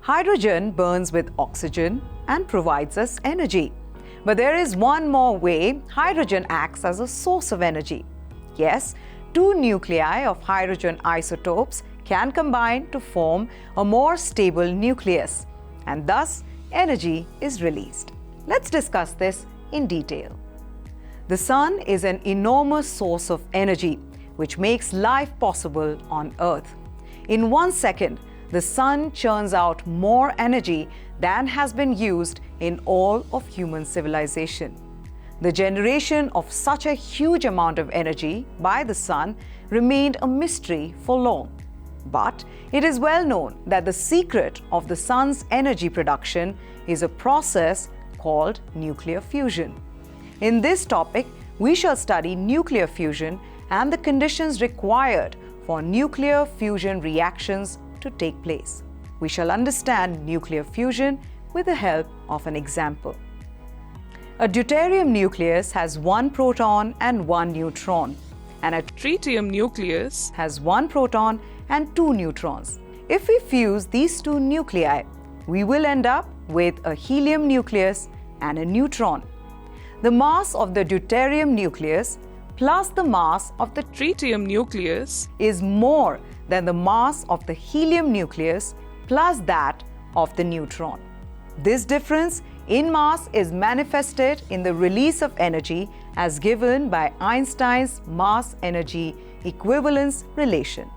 Hydrogen burns with oxygen and provides us energy. But there is one more way hydrogen acts as a source of energy. Yes, two nuclei of hydrogen isotopes can combine to form a more stable nucleus, and thus energy is released. Let's discuss this in detail. The sun is an enormous source of energy which makes life possible on Earth. In 1 second, the sun churns out more energy than has been used in all of human civilization. The generation of such a huge amount of energy by the sun remained a mystery for long. But it is well known that the secret of the sun's energy production is a process called nuclear fusion. In this topic, we shall study nuclear fusion and the conditions required for nuclear fusion reactions to take place. We shall understand nuclear fusion with the help of an example. A deuterium nucleus has 1 proton and 1 neutron, and a Tritium nucleus has 1 proton and 2 neutrons. If we fuse these two nuclei, we will end up with a helium nucleus and a neutron. The mass of the deuterium nucleus plus the mass of the tritium nucleus is more than the mass of the helium nucleus plus that of the neutron. This difference in mass is manifested in the release of energy as given by Einstein's mass-energy equivalence relation.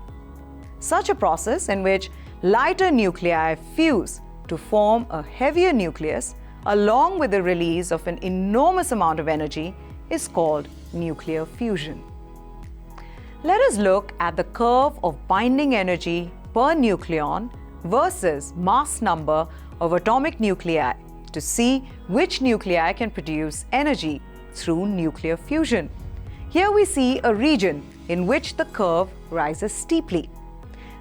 Such a process in which lighter nuclei fuse to form a heavier nucleus along with the release of an enormous amount of energy is called nuclear fusion. Let us look at the curve of binding energy per nucleon versus mass number of atomic nuclei to see which nuclei can produce energy through nuclear fusion. Here we see a region in which the curve rises steeply.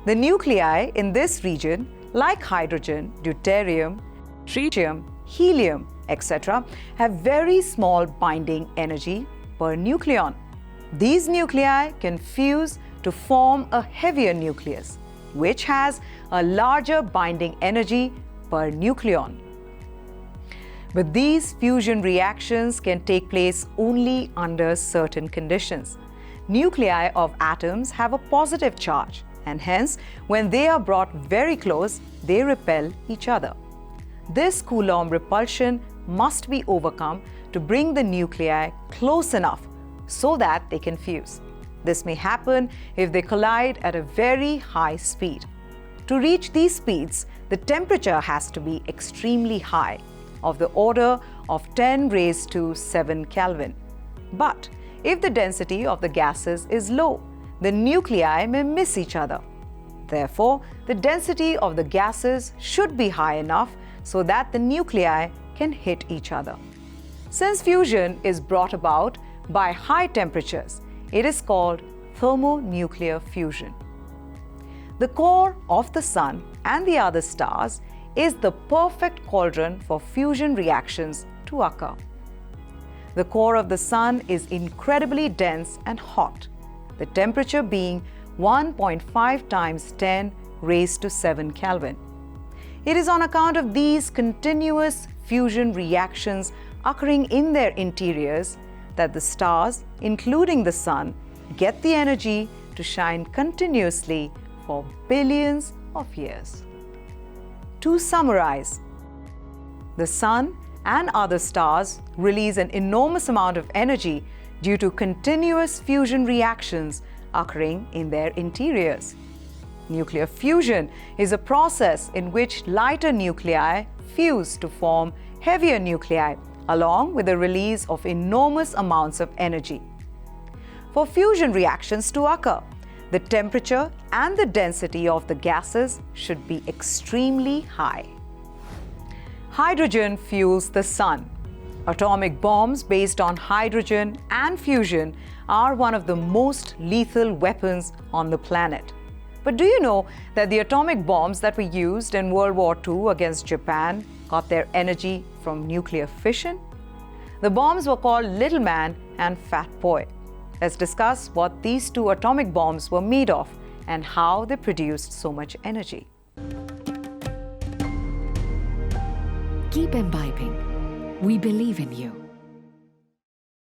The nuclei in this region, like hydrogen, deuterium, tritium, helium, etc., have very small binding energy per nucleon. These nuclei can fuse to form a heavier nucleus, which has a larger binding energy per nucleon. But these fusion reactions can take place only under certain conditions. Nuclei of atoms have a positive charge, and hence, when they are brought very close, they repel each other. This Coulomb repulsion must be overcome to bring the nuclei close enough so that they can fuse. This may happen if they collide at a very high speed. To reach these speeds, the temperature has to be extremely high, of the order of 10 raised to 7 Kelvin. But if the density of the gases is low, the nuclei may miss each other. Therefore, the density of the gases should be high enough so that the nuclei can hit each other. Since fusion is brought about by high temperatures, it is called thermonuclear fusion. The core of the sun and the other stars is the perfect cauldron for fusion reactions to occur. The core of the sun is incredibly dense and hot, the temperature being 1.5 times 10 raised to 7 Kelvin. It is on account of these continuous fusion reactions occurring in their interiors that the stars, including the sun, get the energy to shine continuously for billions of years. To summarize, the sun and other stars release an enormous amount of energy due to continuous fusion reactions occurring in their interiors. Nuclear fusion is a process in which lighter nuclei fuse to form heavier nuclei along with the release of enormous amounts of energy. For fusion reactions to occur, the temperature and the density of the gases should be extremely high. Hydrogen fuels the sun. Atomic bombs based on hydrogen and fusion are one of the most lethal weapons on the planet. But do you know that the atomic bombs that were used in World War II against Japan got their energy from nuclear fission? The bombs were called Little Man and Fat Boy. Let's discuss what these two atomic bombs were made of and how they produced so much energy. Keep imbibing. We believe in you.